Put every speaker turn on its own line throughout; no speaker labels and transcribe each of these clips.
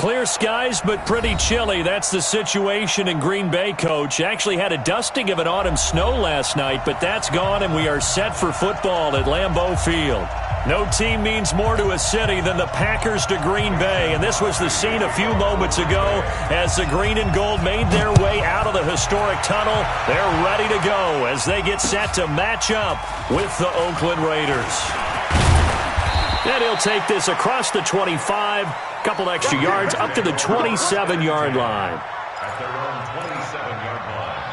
Clear skies, but pretty chilly. That's the situation in Green Bay, Coach. Actually had a dusting of an autumn snow last night, but that's gone, and we are set for football at Lambeau Field. No team means more to a city than the Packers to Green Bay, and this was the scene a few moments ago as the green and gold made their way out of the historic tunnel. They're ready to go as they get set to match up with the Oakland Raiders. And he'll take this across the 25, couple extra yards up to the 27-yard line.
At their own 27-yard line.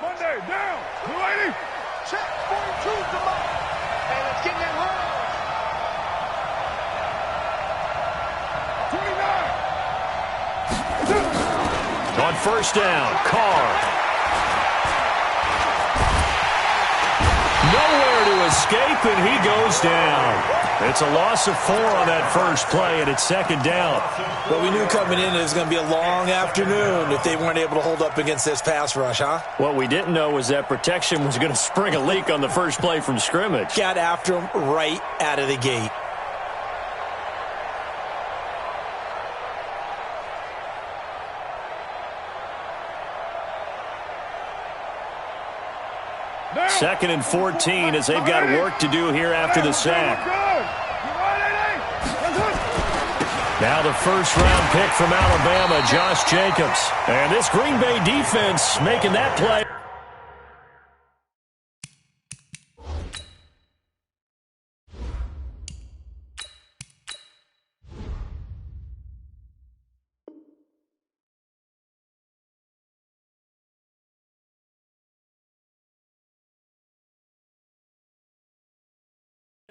Monday, down, 280. Check, 42's the mark. And it's getting it wrong. 29.
On first down, Carr. Nowhere to escape, and he goes down. It's a loss of 4 on that first play, and it's second down.
Well, we knew coming in it was going to be a long afternoon if they weren't able to hold up against this pass rush, huh?
What we didn't know was that protection was going to spring a leak on the first play from scrimmage.
Got after him right out of the gate.
Second and 14 as they've got work to do here after the sack. Now the first-round pick from Alabama, Josh Jacobs. And this Green Bay defense making that play.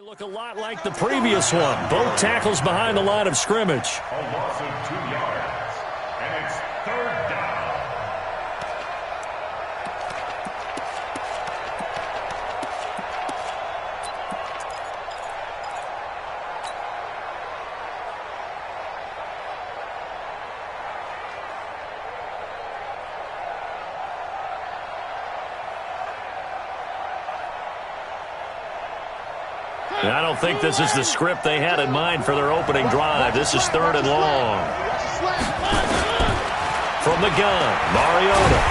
Look a lot like the previous one. Both tackles behind the line of scrimmage.
A loss of 2 yards. And it's third down.
I don't think this is the script they had in mind for their opening drive. This is third and long. From the gun, Mariota.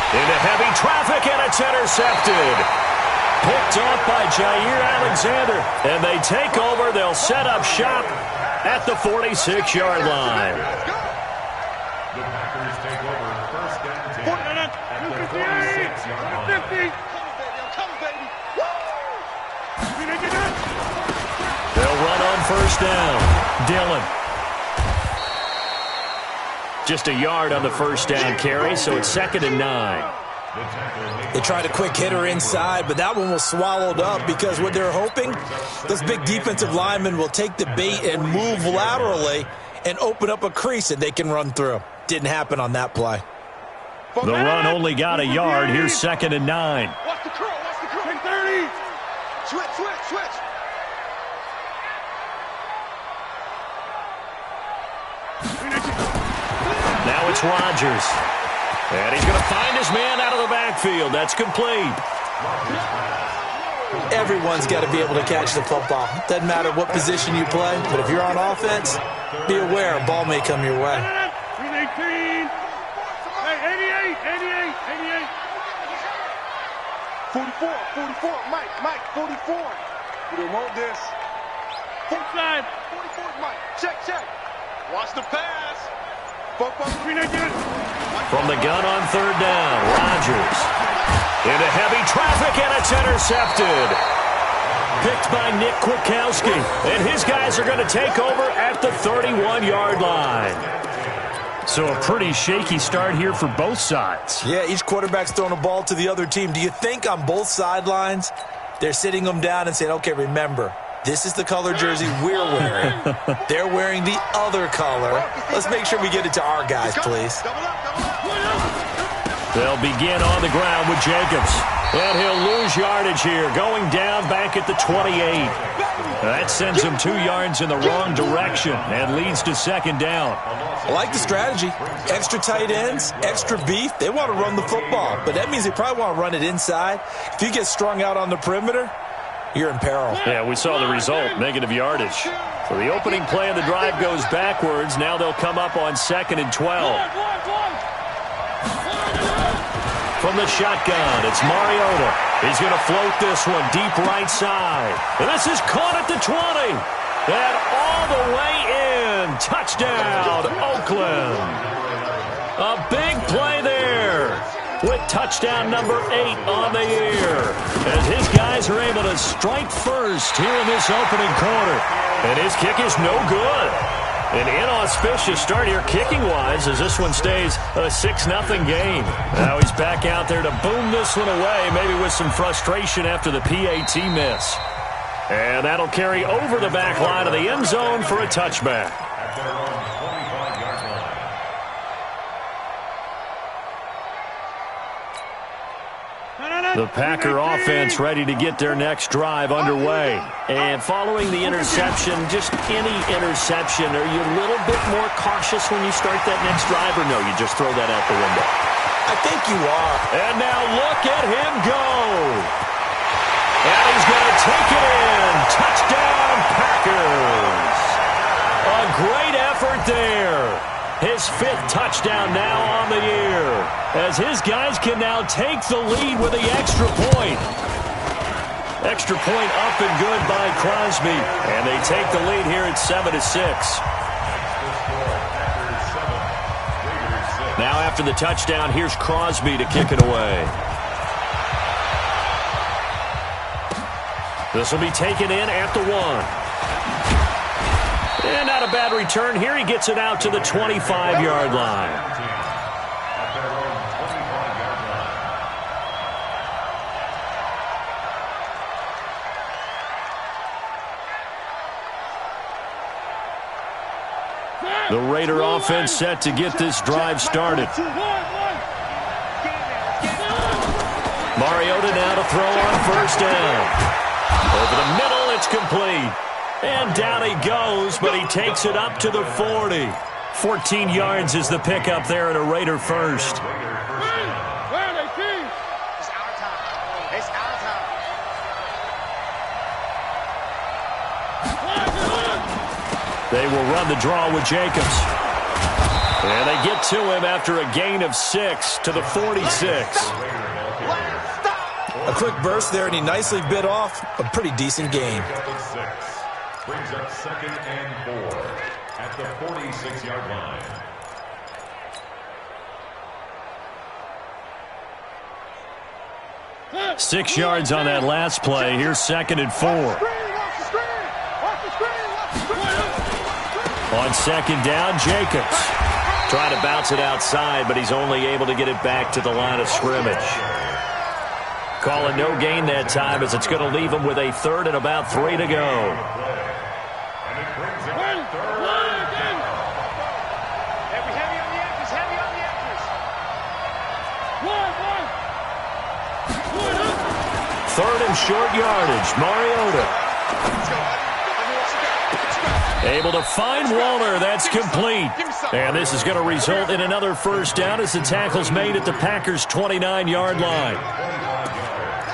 Into heavy traffic, and it's intercepted. Picked off by Jair Alexander. And they take over. They'll set up shop at the 46-yard line.
The Packers take over first and 10 at the 46-yard line.
They'll run on first down. Dillon. Just a yard on the first down carry, so it's second and 9.
They tried a quick hitter inside, but that one was swallowed up because what they're hoping, those big defensive linemen will take the bait and move laterally and open up a crease that they can run through. Didn't happen on that play.
The run only got a yard. Here's second and 9.
Watch the curl, watch the curl. 30. Switch.
Now it's Rodgers. And he's going to find his man out of the backfield. That's complete.
Everyone's got to be able to catch the football. Doesn't matter what position you play, but if you're on offense, be aware a ball may come your way.
18. Hey, 88. 44, Mike, 44. We don't want this. Inside. 44, Mike. Check. Watch the pass.
From the gun on third down, Rodgers. Into heavy traffic, and it's intercepted. Picked by Nick Kwiatkowski. And his guys are going to take over at the 31-yard line. So a pretty shaky start here for both sides.
Yeah, each quarterback's throwing a ball to the other team. Do you think on both sidelines they're sitting them down and saying, okay, remember, this is the color jersey we're wearing. They're wearing the other color. Let's make sure we get it to our guys, please.
They'll begin on the ground with Jacobs. And he'll lose yardage here, going down back at the 28. That sends him 2 yards in the wrong direction and leads to second down.
I like the strategy. Extra tight ends, extra beef. They want to run the football, but that means they probably want to run it inside. If you get strung out on the perimeter, you're in peril.
Yeah, we saw the result, negative yardage. So the opening play of the drive goes backwards. Now they'll come up on 2nd and 12. From the shotgun, it's Mariota. He's going to float this one deep right side. And this is caught at the 20. And all the way in. Touchdown, Oakland. A big play there with touchdown number 8 on the year. As his guys are able to strike first here in this opening quarter. And his kick is no good. An inauspicious start here kicking-wise as this one stays a 6-0 game. Now he's back out there to boom this one away, maybe with some frustration after the PAT miss. And that'll carry over the back line of the end zone for a touchback. The Packer offense ready to get their next drive underway. And following the interception, just any interception, are you a little bit more cautious when you start that next drive, or no, you just throw that out the window?
I think you are.
And now look at him go. And he's going to take it in. Touchdown, Packers. A great effort there. His 5th touchdown now on the year, as his guys can now take the lead with the extra point. Extra point up and good by Crosby, and they take the lead here at 7-6. Now after the touchdown, here's Crosby to kick it away. This will be taken in at the 1. And not a bad return here. He gets it out to the 25-yard line. The Raider offense set to get this drive started. Mariota now to throw on first down. Over the middle, it's complete. And down he goes, but he takes it up to the 40. 14 yards is the pickup there and a Raider first.
It's our time. It's our time.
They will run the draw with Jacobs. And they get to him after a gain of 6 to the 46.
A quick burst there, and he nicely bit off a pretty decent gain.
Brings up 2nd and 4 at the 46-yard line.
Six yards on that last play. Here's 2nd and 4. On 2nd down, Jacobs. Trying to bounce it outside, but he's only able to get it back to the line of scrimmage. Calling no gain that time, as it's going to leave him with a 3rd and about 3 to go. Third and short yardage. Mariota. Able to find Waller. That's complete. And this is going to result in another first down as the tackle's made at the Packers' 29-yard line.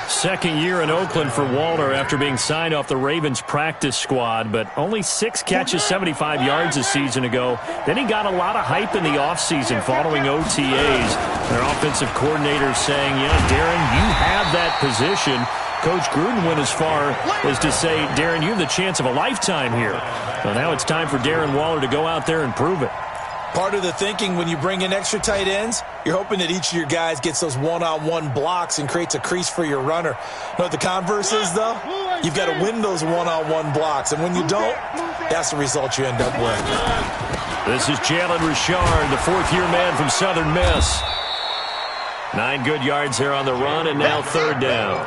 Second year in Oakland for Waller after being signed off the Ravens practice squad, but only 6 catches, 75 yards a season ago. Then he got a lot of hype in the offseason following OTAs. Their offensive coordinator saying, yeah, Darren, you have that position. Coach Gruden went as far as to say, Darren, you have the chance of a lifetime here. So now it's time for Darren Waller to go out there and prove it.
Part of the thinking when you bring in extra tight ends, you're hoping that each of your guys gets those one-on-one blocks and creates a crease for your runner. You know what the converse is, though? You've got to win those one-on-one blocks, and when you don't, that's the result you end up with.
This is Jalen Richard, the 4th-year man from Southern Miss. 9 good yards there on the run, and now 3rd down.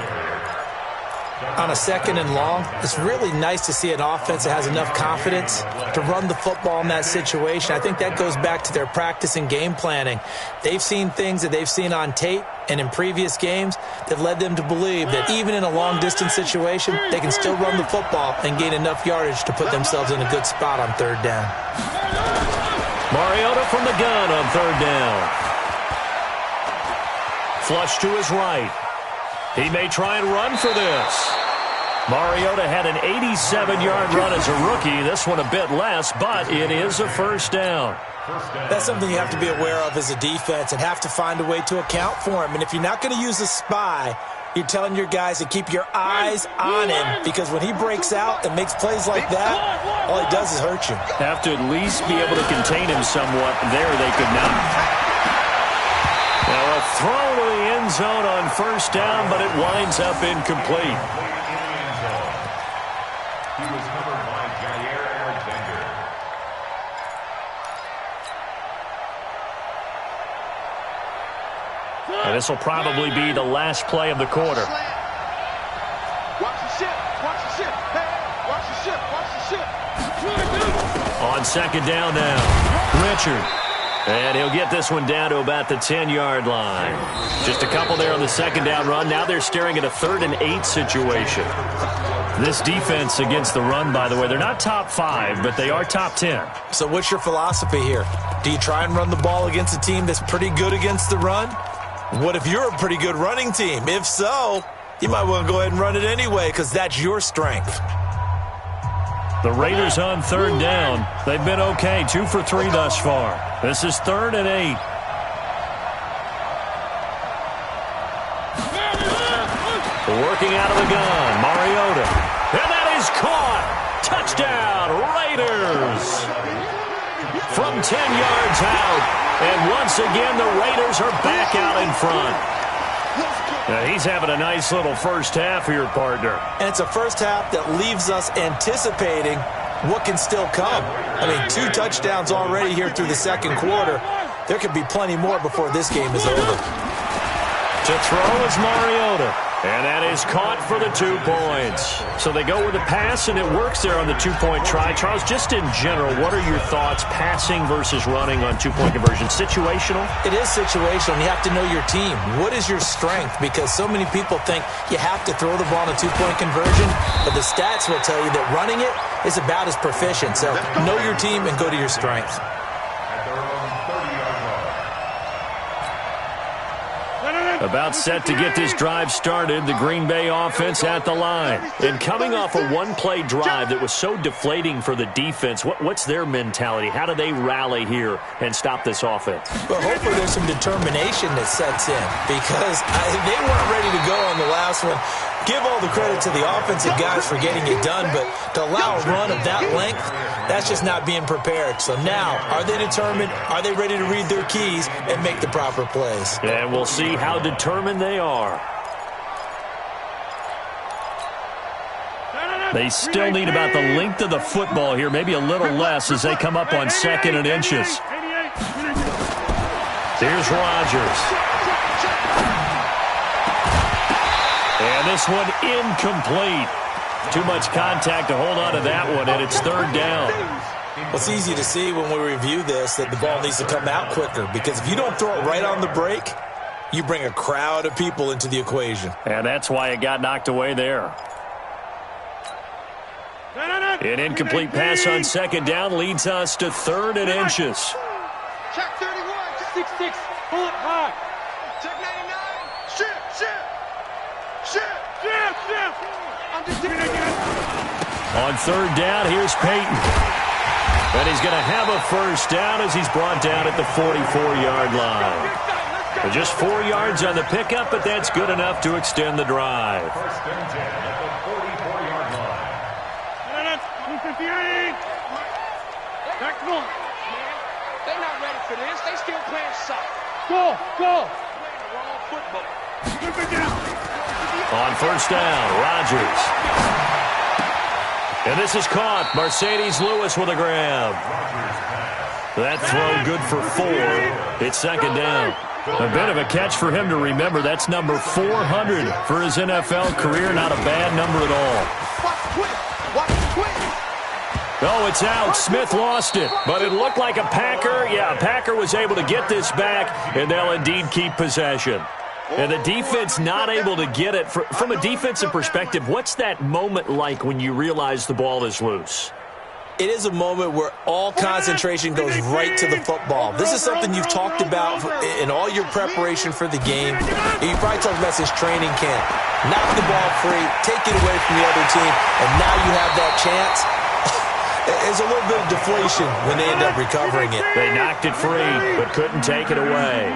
On a 2nd and long, it's really nice to see an offense that has enough confidence to run the football in that situation. I think that goes back to their practice and game planning. They've seen things that they've seen on tape and in previous games that led them to believe that even in a long-distance situation, they can still run the football and gain enough yardage to put themselves in a good spot on 3rd down.
Mariota from the gun on 3rd down. Flush to his right. He may try and run for this. Mariota had an 87-yard run as a rookie. This one a bit less, but it is a 1st down.
That's something you have to be aware of as a defense and have to find a way to account for him. And if you're not going to use a spy, you're telling your guys to keep your eyes on him, because when he breaks out and makes plays like that, all he does is hurt you.
Have to at least be able to contain him somewhat. There they could not. Now a throw to the end zone on 1st down, but it winds up incomplete.
He was covered by Jair Alexander.
And this will probably be the last play of the quarter.
Watch the ship. Watch the ship. Hey, watch the ship. Watch the ship.
On 2nd down now, Richard. And he'll get this one down to about the 10-yard line. Just a couple there on the 2nd down run. Now they're staring at a 3rd and 8 situation. This defense against the run, by the way, they're not top 5, but they are top 10.
So what's your philosophy here? Do you try and run the ball against a team that's pretty good against the run? What if you're a pretty good running team? If so, you might want to go ahead and run it anyway, because that's your strength.
The Raiders on 3rd down. They've been okay, 2 for 3 thus far. This is 3rd and 8. Working out of the gun, Mariota. And that is caught. Touchdown, Raiders. From 10 yards out. And once again, the Raiders are back out in front. Now, he's having a nice little first half here, partner.
And it's a first half that leaves us anticipating what can still come. I mean, 2 touchdowns already here through the 2nd quarter. There could be plenty more before this game is over.
To throw is Mariota. And that is caught for the 2 points. So they go with the pass, and it works there on the 2-point try. Charles, just in general, what are your thoughts, passing versus running on 2-point conversion? Situational?
It is situational. You have to know your team. What is your strength? Because so many people think you have to throw the ball on a 2-point conversion, but the stats will tell you that running it is about as proficient. So know your team and go to your strength.
About set to get this drive started, the Green Bay offense at the line. And coming off a one-play drive that was so deflating for the defense, what's their mentality? How do they rally here and stop this offense?
Well, hopefully there's some determination that sets in, because they weren't ready to go on the last one. Give all the credit to the offensive guys for getting it done, but to allow a run of that length, that's just not being prepared. So now, are they determined? Are they ready to read their keys and make the proper plays?
And we'll see how determined they are. They still need about the length of the football here, maybe a little less as they come up on 2nd and inches. Here's Rodgers. And this one incomplete. Too much contact to hold on to that one, and it's 3rd down.
Well, it's easy to see when we review this that the ball needs to come out quicker, because if you don't throw it right on the break, you bring a crowd of people into the equation.
And that's why it got knocked away there. An incomplete pass on 2nd down leads us to 3rd and inches.
Check 31. 6-6. Pull it high. Check 99. Shit.
On 3rd down, here's Peyton. And he's going to have a first down as he's brought down at the 44-yard line. Just 4 yards on the pickup, but that's good enough to extend the drive.
First and 10 at the 44-yard line.
They're not ready for this. They still playing soft. Go. Playing the wrong football.
On 1st down, Rodgers. And this is caught. Mercedes Lewis with a grab. That throw good for 4. It's 2nd down. A bit of a catch for him to remember. That's number 400 for his NFL career. Not a bad number at all. Oh, it's out. Smith lost it. But it looked like a Packer. Yeah, Packer was able to get this back, and they'll indeed keep possession. And the defense not able to get it. From a defensive perspective, what's that moment like when you realize the ball is loose?
It is a moment where all concentration goes right to the football. This is something you've talked about in all your preparation for the game. You probably talked about this training camp. Knock the ball free, take it away from the other team, and now you have that chance. There's a little bit of deflation when they end up recovering it.
They knocked it free, but couldn't take it away.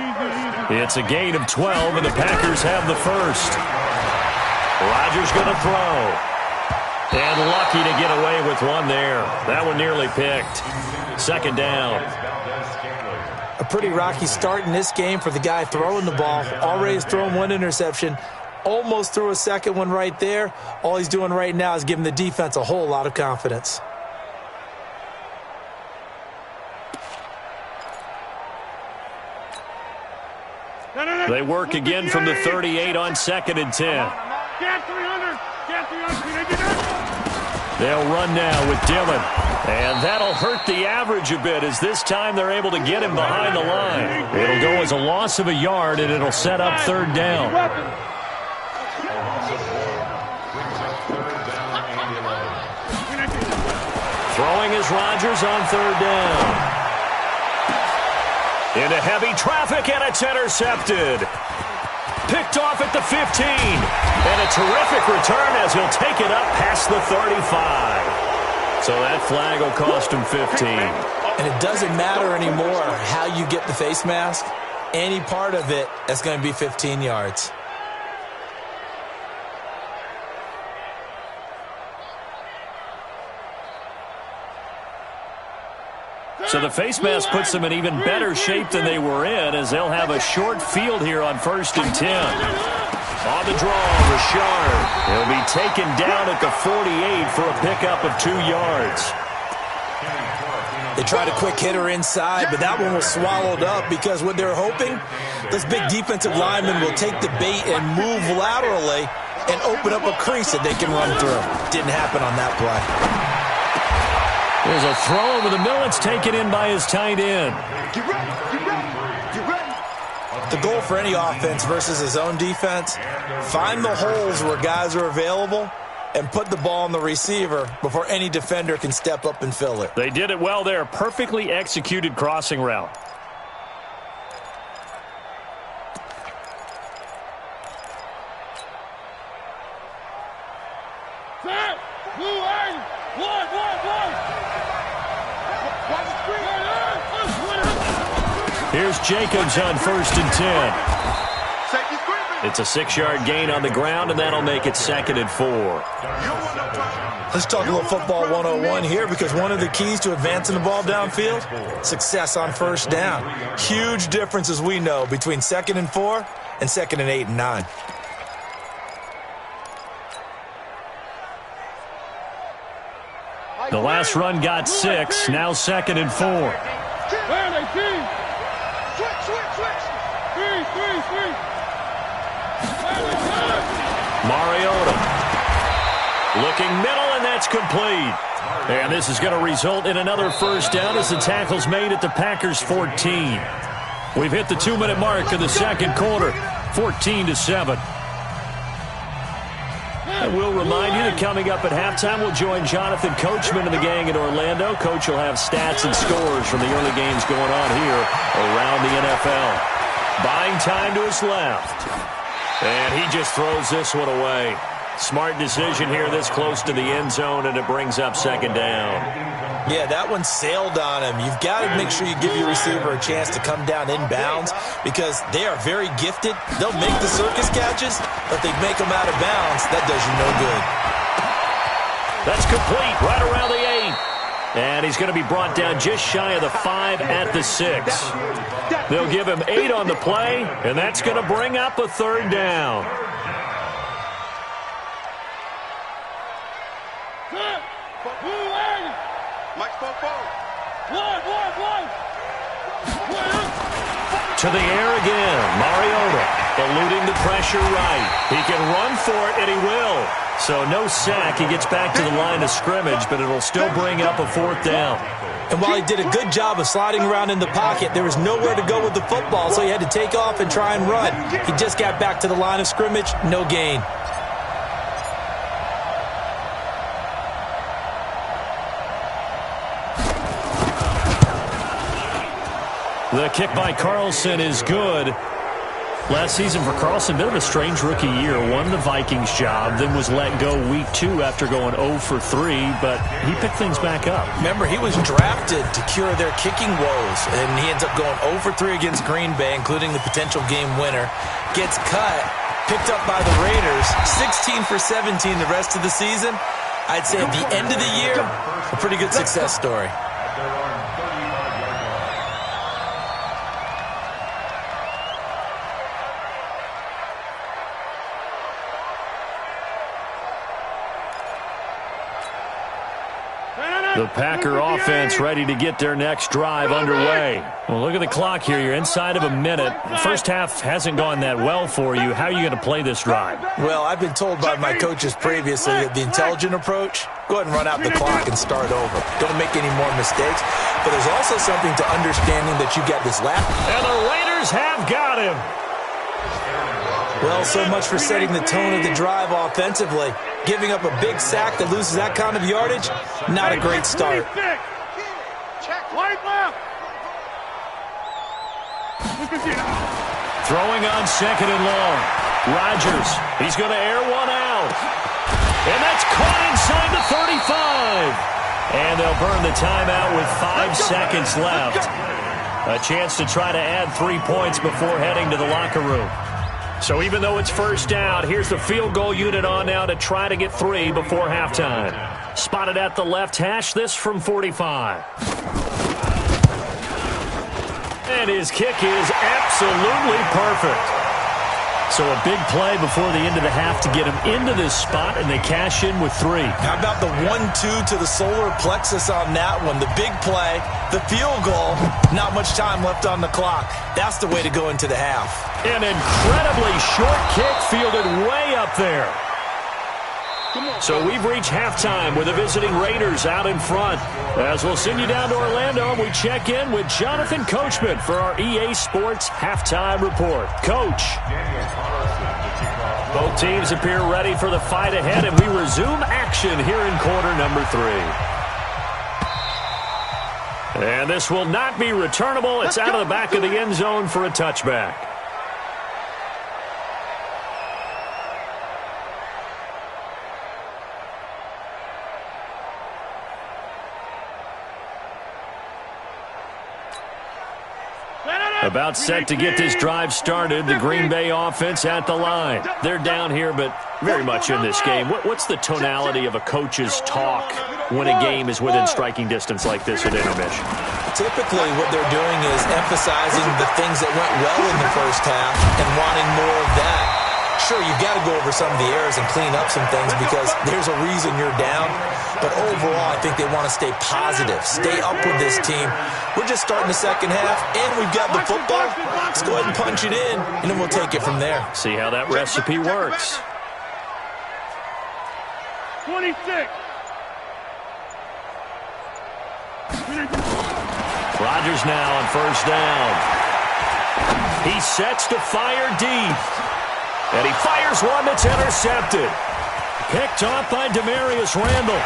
It's a gain of 12, and the Packers have the first. Rodgers going to throw. And lucky to get away with one there. That one nearly picked. Second down.
A pretty rocky start in this game for the guy throwing the ball. Already has thrown one interception. Almost threw a second one right there. All he's doing right now is giving the defense a whole lot of confidence.
They work again from the 38 on 2nd and 10. They'll run now with Dillon. And that'll hurt the average a bit as this time they're able to get him behind the line. It'll go as a loss of a yard, and it'll set up 3rd down. Throwing is Rodgers on 3rd down. Into heavy traffic, and it's intercepted. Picked off at the 15. And a terrific return as he'll take it up past the 35. So that flag will cost him 15.
And it doesn't matter anymore how you get the face mask. Any part of it, that's going to be 15 yards.
So the face mask puts them in even better shape than they were in as they'll have a short field here on 1st and 10. On the draw, Richard. He'll be taken down at the 48 for a pickup of 2 yards.
They tried a quick hitter inside, but that one was swallowed up because what they're hoping, this big defensive lineman will take the bait and move laterally and open up a crease that they can run through. Didn't happen on that play.
There's a throw over the middle. It's taken in by his tight end.
Get ready, get ready, get ready.
The goal for any offense versus his own defense, find the holes where guys are available and put the ball on the receiver before any defender can step up and fill it.
They did it well there. Perfectly executed crossing route. Here's Jacobs on 1st and 10. It's a 6-yard gain on the ground, and that'll make it 2nd and 4.
Let's talk a little football 101 here because one of the keys to advancing the ball downfield, success on 1st down. Huge difference, as we know, between 2nd and 4 and 2nd and 8 and 9.
The last run got 6, now 2nd and 4. Mariota looking middle, and that's complete. And this is going to result in another 1st down as the tackle's made at the Packers 14. We've hit the 2-minute mark of the 2nd quarter, 14-7. And we'll remind you that coming up at halftime, we'll join Jonathan Coachman and the gang in Orlando. Coach will have stats and scores from the early games going on here around the NFL. Buying time to his left. And he just throws this one away. Smart decision here this close to the end zone, and it brings up 2nd down.
Yeah, that one sailed on him. You've got to make sure you give your receiver a chance to come down inbounds because they are very gifted. They'll make the circus catches, but they make them out of bounds. That does you no good.
That's complete right around the 8. And he's going to be brought down just shy of the 5 at the 6. They'll give him 8 on the play, and that's going to bring up a 3rd down. to the air again. Mariota eluding the pressure right. He can run for it, and he will. So no sack. He gets back to the line of scrimmage, but it'll still bring up a 4th down.
And while he did a good job of sliding around in the pocket, there was nowhere to go with the football, so he had to take off and try and run. He just got back to the line of scrimmage, no gain.
The kick by Carlson is good. Last season for Carlson, bit of a strange rookie year. Won the Vikings job, then was let go week 2 after going 0 for 3, but he picked things back up.
Remember, he was drafted to cure their kicking woes, and he ends up going 0 for 3 against Green Bay, including the potential game winner. Gets cut, picked up by the Raiders, 16 for 17 the rest of the season. I'd say at the end of the year, a pretty good success story.
The Packer offense ready to get their next drive underway. Well, look at the clock here. You're inside of a minute. The first half hasn't gone that well for you. How are you going to play this drive?
Well, I've been told by my coaches previously that the intelligent approach, go ahead and run out the clock and start over. Don't make any more mistakes. But there's also something to understanding that you got this lap.
And the Raiders have got him.
Well, so much for setting the tone of the drive offensively. Giving up a big sack that loses that kind of yardage, not a great start.
Throwing on 2nd and long. Rodgers, he's going to air one out. And that's caught inside the 35. And they'll burn the timeout with 5 seconds left. A chance to try to add 3 points before heading to the locker room. So even though it's first down, here's the field goal unit on now to try to get 3 before halftime. Spotted at the left hash, this from 45. And his kick is absolutely perfect. So a big play before the end of the half to get him into this spot, and they cash in with 3.
How about the 1-2 to the solar plexus on that one? The big play, the field goal, not much time left on the clock. That's the way to go into the half.
An incredibly short kick fielded way up there. So we've reached halftime with the visiting Raiders out in front. As we'll send you down to Orlando, we check in with Jonathan Coachman for our EA Sports Halftime Report. Coach. Both teams appear ready for the fight ahead, and we resume action here in quarter number 3. And this will not be returnable. It's out of the back of the end zone for a touchback. About set to get this drive started. The Green Bay offense at the line. They're down here, but very much in this game. What's the tonality of a coach's talk when a game is within striking distance like this at intermission?
Typically, what they're doing is emphasizing the things that went well in the first half and wanting more of that. Sure, you've got to go over some of the errors and clean up some things because there's a reason you're down. But overall, I think they want to stay positive, stay up with this team. We're just starting the second half, and we've got the football. Let's go ahead and punch it in, and then we'll take it from there.
See how that recipe works.
26.
Rodgers now on first down. He sets to fire deep. And he fires one that's intercepted. Picked off by Demarius Randall.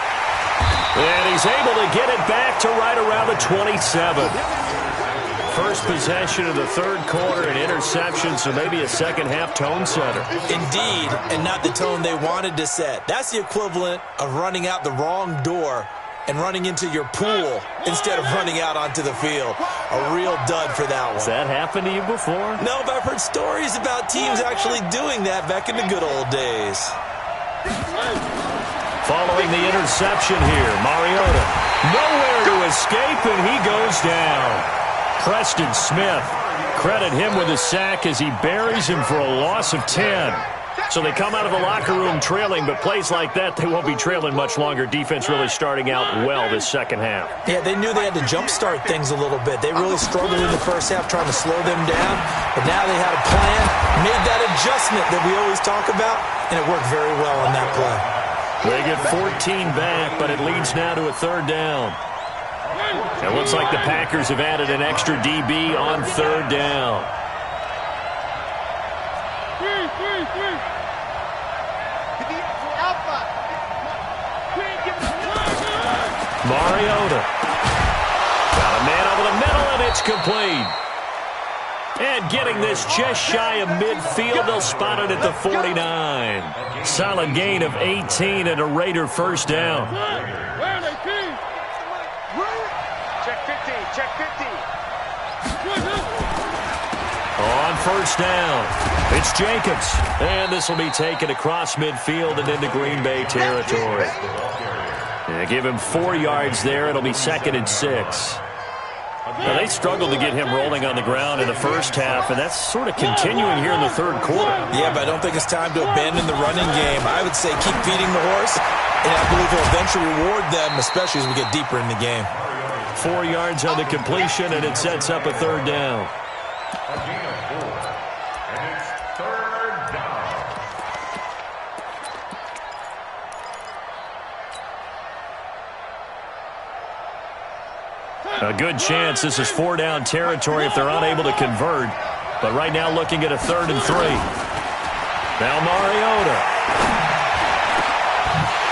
And he's able to get it back to right around the 27. First possession of the third quarter, an interception, so maybe a second-half tone setter.
Indeed, and not the tone they wanted to set. That's the equivalent of running out the wrong door and running into your pool instead of running out onto the field. A real dud for that one.
Has that happened to you before?
No, but I've heard stories about teams actually doing that back in the good old days.
Following the interception here, Mariota nowhere to escape, and he goes down. Preston Smith, credit him with a sack as he buries him for a loss of 10. So they come out of the locker room trailing, but plays like that, they won't be trailing much longer. Defense really starting out well this second half.
Yeah, they knew they had to jumpstart things a little bit. They really struggled in the first half trying to slow them down, but now they had a plan, made that adjustment that we always talk about, and it worked very well on that play.
They get 14 back, but it leads now to a third down. It looks like the Packers have added an extra DB on third down. Mariota. Got a man over the middle, and it's complete. And getting this just shy of midfield, they'll spot it at the 49. Solid gain of 18 and a Raider first down.
Check 50, check 50.
On first down, it's Jacobs. And this will be taken across midfield and into Green Bay territory. Yeah, give him 4 yards there. It'll be 2nd and 6. Now, they struggled to get him rolling on the ground in the first half, and that's sort of continuing here in the third quarter.
Yeah, but I don't think it's time to abandon the running game. I would say keep feeding the horse, and I believe he'll eventually reward them, especially as we get deeper in the game.
4 yards on the completion, and it sets up a third down.
A gain of 4. And it's third down.
A good chance this is 4-down territory if they're unable to convert. But right now looking at a 3rd and 3. Now Mariota.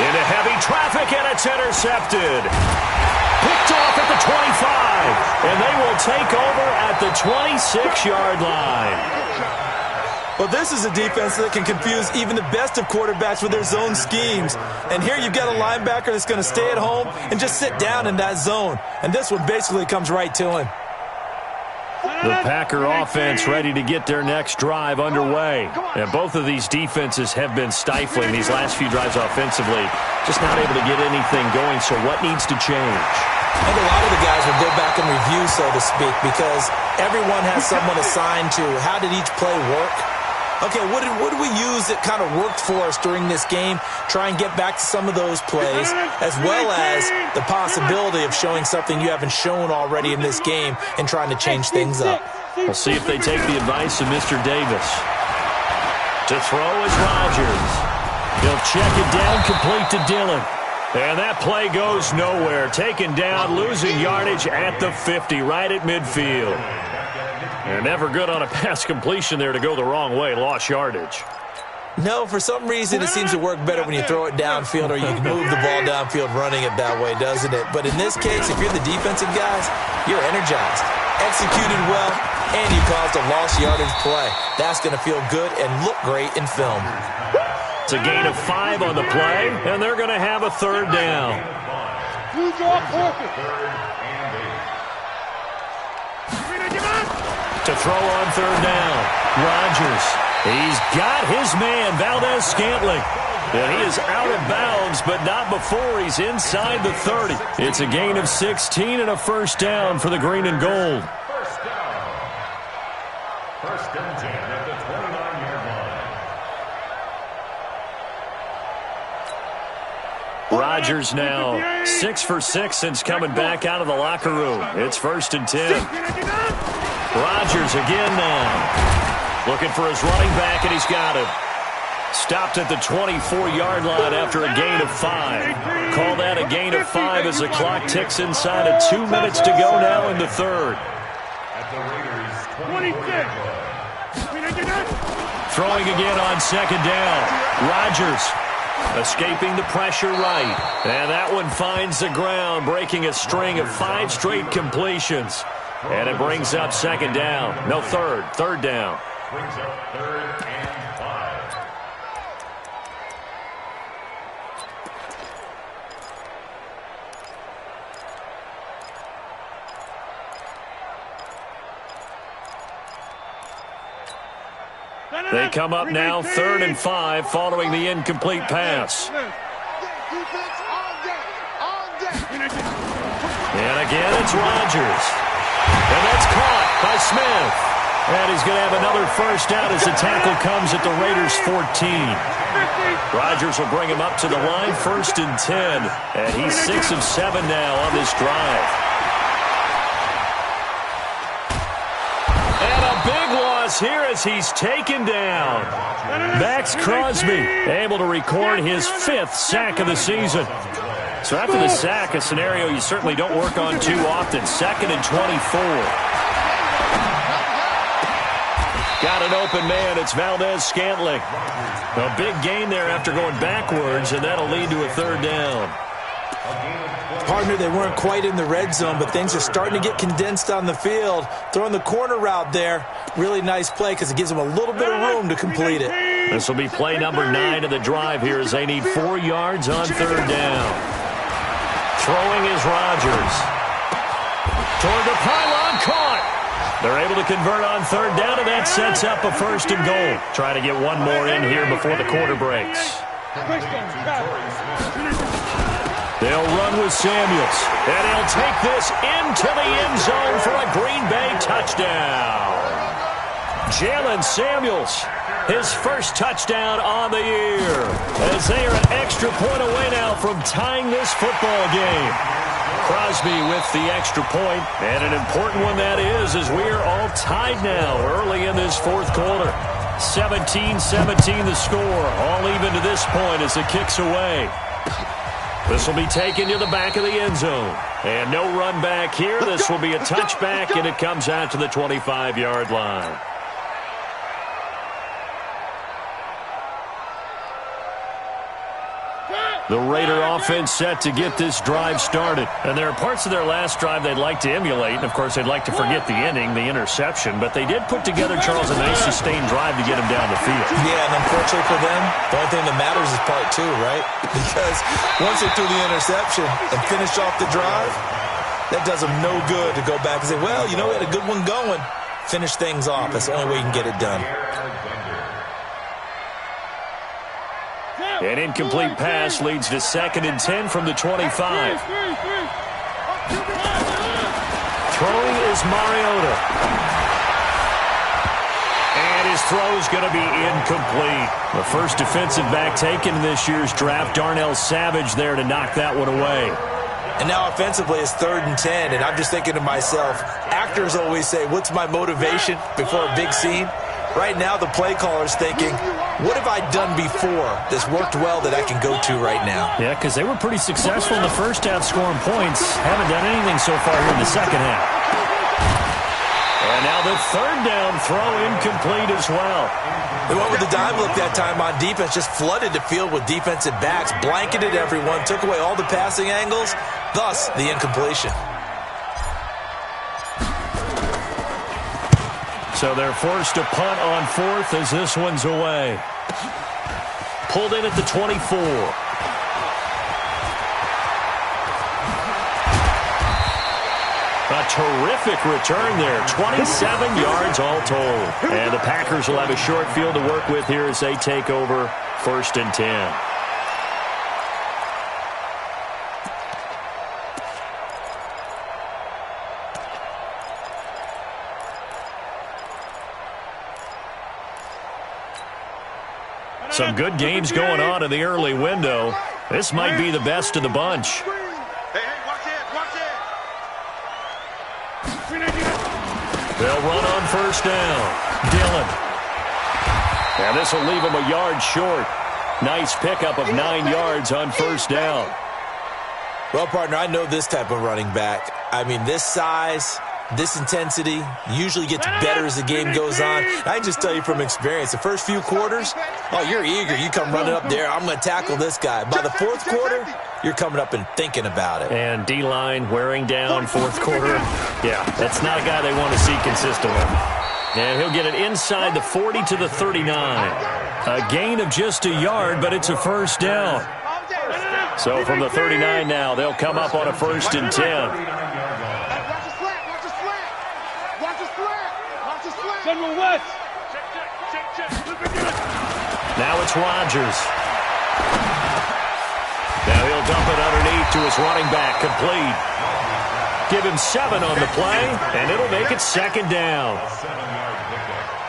Into heavy traffic, and it's intercepted. Picked off at the 25. And they will take over at the 26-yard line.
Well, this is a defense that can confuse even the best of quarterbacks with their zone schemes. And here you've got a linebacker that's going to stay at home and just sit down in that zone. And this one basically comes right to him.
The Packer offense ready to get their next drive underway. And both of these defenses have been stifling these last few drives offensively. Just not able to get anything going, so what needs to change?
And a lot of the guys will go back and review, so to speak, because everyone has someone assigned to how did each play work. Okay, what did we use that kind of worked for us during this game? Try and get back to some of those plays, as well as the possibility of showing something you haven't shown already in this game and trying to change things up.
We'll see if they take the advice of Mr. Davis. To throw is Rodgers. He'll check it down, complete to Dillon. And that play goes nowhere. Taken down, losing yardage at the 50, right at midfield. And never good on a pass completion there to go the wrong way. Lost yardage.
No, for some reason it seems to work better when you throw it downfield or you can move the ball downfield running it that way, doesn't it? But in this case, if you're the defensive guys, you're energized, executed well, and you caused a lost yardage play. That's going to feel good and look great in film.
It's a gain of 5 on the play, and they're going to have a third down. To throw on third down, Rodgers. He's got his man, Valdez-Scantling. And he is out of bounds, but not before he's inside the 30. It's a gain of 16 and a first down for the green and gold.
First down. First and 10 at the 29-yard line.
Rodgers now 6 for 6 since coming back out of the locker room. It's 1st and 10. Rodgers again now. Looking for his running back, and he's got him. Stopped at the 24-yard line after a gain of 5. Call that a gain of 5 as the clock ticks inside of 2 minutes to go now in the third.
At the Raiders' 26.
Throwing again on second down. Rodgers escaping the pressure right. And that one finds the ground, breaking a string of 5 straight completions. And it brings up second down. No, third down.
Brings up 3rd and 5.
They come up now 3rd and 5 following the incomplete pass. And again, it's Rodgers. And that's caught by Smith. And he's going to have another first down as the tackle comes at the Raiders' 14. Rodgers will bring him up to the line, 1st and 10. And he's 6 of 7 now on this drive. And a big loss here as he's taken down. Max Crosby able to record his 5th sack of the season. So after the sack, a scenario you certainly don't work on too often. 2nd and 24. Got an open man. It's Valdez-Scantling. A big gain there after going backwards, and that'll lead to a 3rd down.
Partner, they weren't quite in the red zone, but things are starting to get condensed on the field. Throwing the corner route there, really nice play because it gives them a little bit of room to complete it.
This will be play number 9 of the drive here as they need 4 yards on 3rd down. Throwing is Rodgers. Toward the pylon, caught. They're able to convert on 3rd down, and that sets up a 1st and goal. Trying to get one more in here before the quarter breaks. They'll run with Samuels, and he'll take this into the end zone for a Green Bay touchdown. Jalen Samuels, his 1st touchdown on the year, as they are an extra point away now from tying this football game. Crosby with the extra point, and an important one that is, as we are all tied now early in this 4th quarter. 17-17 the score, all even to this point as the kick's away. This will be taken to the back of the end zone. And no run back here. This will be a touchback, and it comes out to the 25-yard line. The Raider offense set to get this drive started. And there are parts of their last drive they'd like to emulate. And, of course, they'd like to forget the inning, the interception. But they did put together, Charles, a nice sustained drive to get him down the field.
Yeah, and unfortunately for them, the only thing that matters is part 2, right? Because once they threw the interception and finished off the drive, that does them no good to go back and say, well, you know, we had a good one going. Finish things off. That's the only way you can get it done.
An incomplete pass leads to 2nd and 10 from the 25. Throwing is Mariota. And his throw is going to be incomplete. The first defensive back taken in this year's draft, Darnell Savage, there to knock that one away.
And now offensively it's 3rd and 10, and I'm just thinking to myself, actors always say, what's my motivation before a big scene? Right now the play caller's thinking, what have I done before that's worked well that I can go to right now?
Yeah, because they were pretty successful in the first half scoring points. Haven't done anything so far here in the second half. And now the 3rd down throw incomplete as well.
They went with the dime look that time on defense, just flooded the field with defensive backs, blanketed everyone, took away all the passing angles, thus the incompletion.
So they're forced to punt on 4th as this one's away. Pulled in at the 24. A terrific return there. 27 yards all told. And the Packers will have a short field to work with here as they take over 1st and 10. Some good games going on in the early window. This might be the best of the bunch. They'll run on 1st down. Dillon. And this will leave him a yard short. Nice pickup of 9 yards on 1st down.
Well, partner, I know this type of running back. I mean, this size, this intensity usually gets better as the game goes on. I can just tell you from experience, the first few quarters, oh, you're eager. You come running up there, I'm going to tackle this guy. By the 4th quarter, you're coming up and thinking about it.
And D-line wearing down 4th quarter. Yeah, that's not a guy they want to see consistently. And he'll get it inside the 40 to the 39. A gain of just a yard, but it's a 1st down. So from the 39 now, they'll come up on a 1st and 10. Now it's Rodgers. Now he'll dump it underneath to his running back, complete. Give him 7 on the play, and it'll make it second down.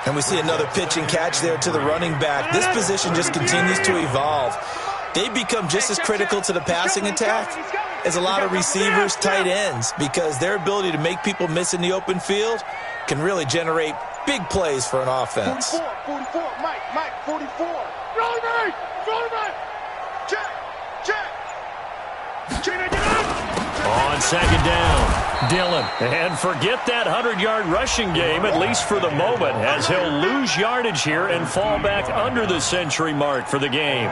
And we see another pitch and catch there to the running back. This position just continues to evolve. They become just as critical to the passing attack as a lot of receivers, tight ends, because their ability to make people miss in the open field can really generate big plays for an offense.
44, Mike, 44. Roll right, check.
On second down, Dillon. And forget that 100-yard rushing game, at least for the moment, as he'll lose yardage here and fall back under the century mark for the game.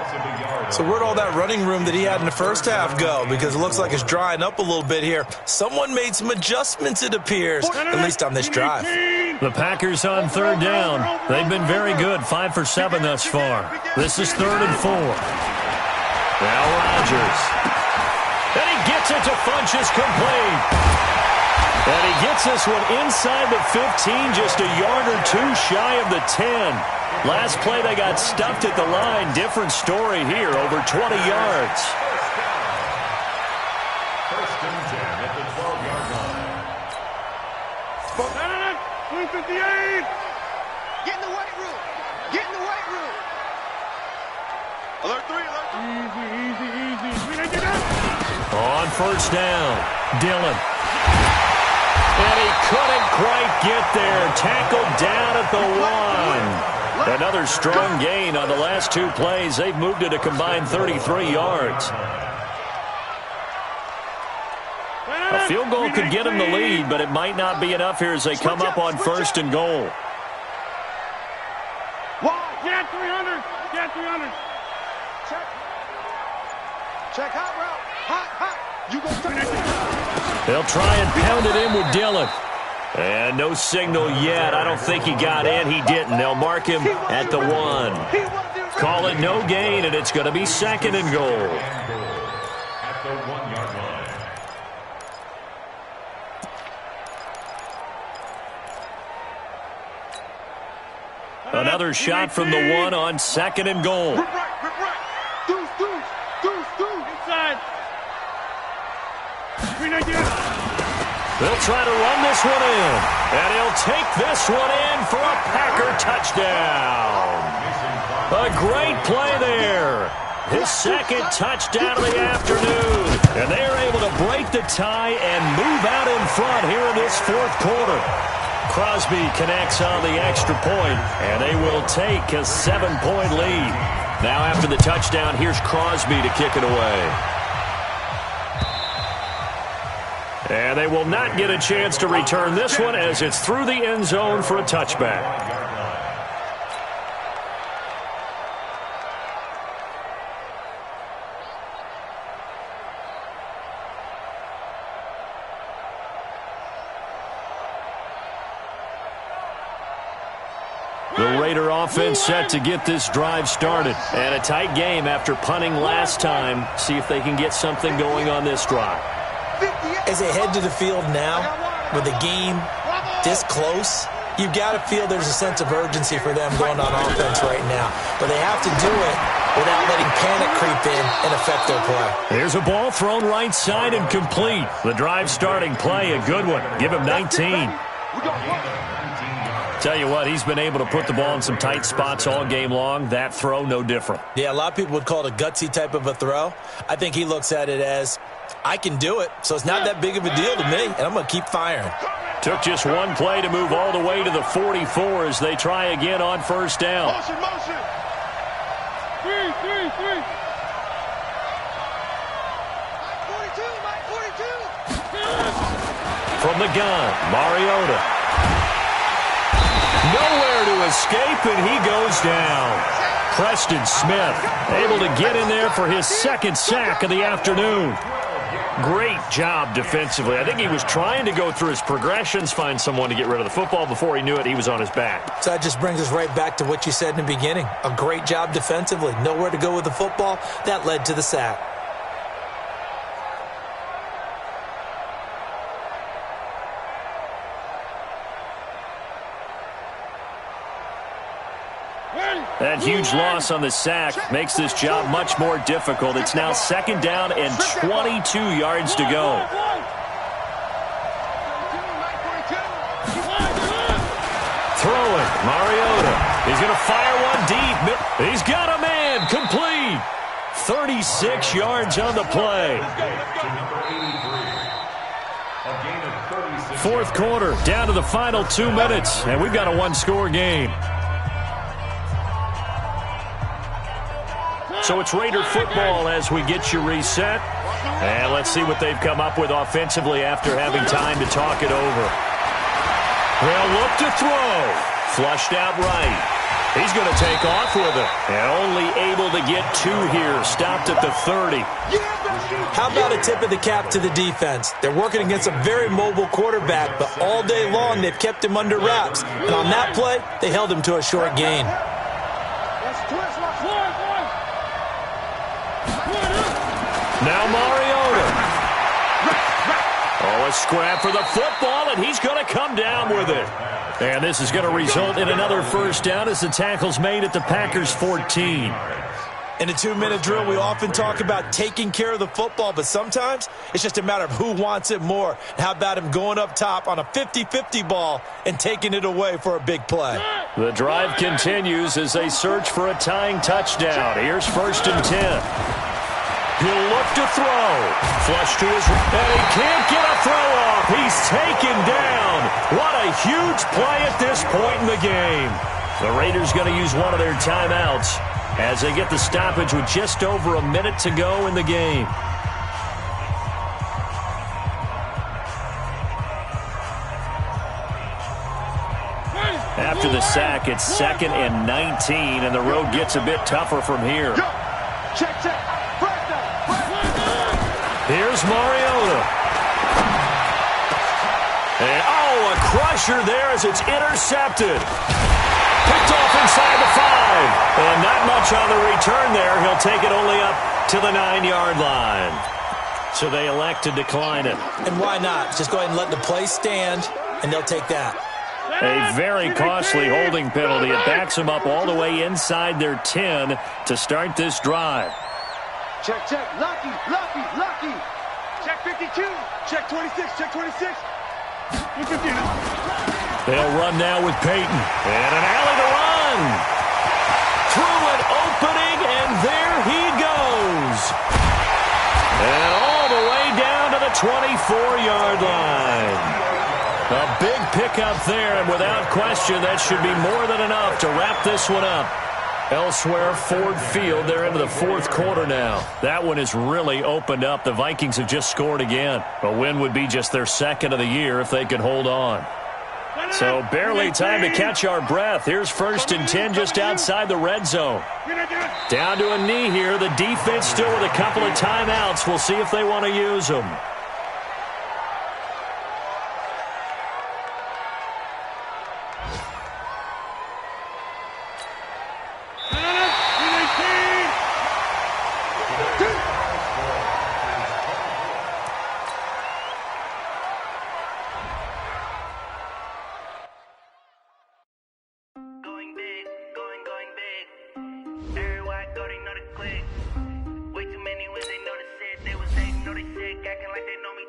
So where'd all that running room that he had in the first half go? Because it looks like it's drying up a little bit here. Someone made some adjustments, it appears, at least on this drive.
The Packers on third down. They've been very good, 5 for 7 thus far. This is 3rd and 4. Now Rodgers. And he gets it to Funchess complete. And he gets this one inside the 15, just a yard or 2 shy of the 10. Last play they got stuffed at the line. Different story here, over 20 yards.
First and 10 at the 12-yard line.
258. Get in the weight room. Alert 3. Easy.
On first down, Dillon. And he couldn't quite get there. Tackled down at the 1. Another strong gain on the last 2 plays. They've moved it a combined 33 yards. A field goal could get them the lead, but it might not be enough here as they come up on 1st and goal.
Get 300. Check hot route. Hot. You go touch.
They'll try and pound it in with Dillon. And no signal yet. I don't think he got in. He didn't. They'll mark him at the 1. Call it no gain, and it's going to be 2nd and goal.
At the 1-yard line.
Another shot from the 1 on 2nd and goal.
Rip right. Deuce. Inside.
They'll try to run this one in. And he'll take this one in for a Packer touchdown. A great play there. His 2nd touchdown of the afternoon. And they are able to break the tie and move out in front here in this 4th quarter. Crosby connects on the extra point, and they will take a 7-point lead. Now after the touchdown, here's Crosby to kick it away. And they will not get a chance to return this one as it's through the end zone for a touchback. The Raider offense set to get this drive started. And a tight game after punting last time. See if they can get something going on this drive.
As they head to the field now, with the game this close, you've got to feel there's a sense of urgency for them going on offense right now. But they have to do it without letting panic creep in and affect their play.
There's a ball thrown right side and complete. The drive starting play, a good one. Give him 19. Tell you what, he's been able to put the ball in some tight spots all game long. That throw, no different.
Yeah, a lot of people would call it a gutsy type of a throw. I think he looks at it as, I can do it, so it's not that big of a deal to me, and I'm going to keep firing.
Took just one play to move all the way to the 44 as they try again on first down.
Motion. 3. Mike 42.
From the gun, Mariota. Nowhere to escape, and he goes down. Preston Smith able to get in there for his 2nd sack of the afternoon. Great job defensively. I think he was trying to go through his progressions, find someone to get rid of the football. Before he knew it, he was on his back.
So that just brings us right back to what you said in the beginning. A great job defensively. Nowhere to go with the football. That led to the sack.
That huge loss on the sack makes this job much more difficult. It's now 2nd down and 22 yards to go. throwing. Mariota. He's going to fire one deep. He's got a man. Complete. 36 yards on the play. Fourth quarter, down to the final 2 minutes, and we've got a one-score game. So it's Raider football as we get you reset. And let's see what they've come up with offensively after having time to talk it over. They'll look to throw. Flushed out right. He's going to take off with it. And only able to get 2 here. Stopped at the 30.
How about a tip of the cap to the defense? They're working against a very mobile quarterback, but all day long they've kept him under wraps. And on that play, they held him to a short gain.
Now Mariota. Oh, a scrap for the football, and he's going to come down with it. And this is going to result in another first down as the tackle's made at the Packers' 14.
In a 2-minute drill, we often talk about taking care of the football, but sometimes it's just a matter of who wants it more. How about him going up top on a 50-50 ball and taking it away for a big play?
The drive continues as they search for a tying touchdown. Here's 1st and 10. He'll look to throw. Flush to his right. And he can't get a throw off. He's taken down. What a huge play at this point in the game. The Raiders going to use one of their timeouts as they get the stoppage with just over a minute to go in the game. After the sack, it's 2nd and 19, and the road gets a bit tougher from here.
Check.
Here's Mariota. And, a crusher there as it's intercepted. Picked off inside the 5. And not much on the return there. He'll take it only up to the 9-yard line. So they elect to decline it.
And why not? Just go ahead and let the play stand, and they'll take that.
A very costly holding penalty. It backs them up all the way inside their 10 to start this drive.
Check. Lucky. Check 52. Check 26. Check 26.
They'll run now with Peyton. And an alley to run. Through an opening, and there he goes. And all the way down to the 24-yard line. A big pickup there, and without question, that should be more than enough to wrap this one up. Elsewhere, Ford Field, they're into the 4th quarter now. That one has really opened up. The Vikings have just scored again. A win would be just their 2nd of the year if they could hold on. So barely time to catch our breath. Here's 1st and 10 just outside the red zone. Down to a knee here. The defense still with a couple of timeouts. We'll see if they want to use them.
Way too many when they know the set. They was saying, know they sick, acting like they know me.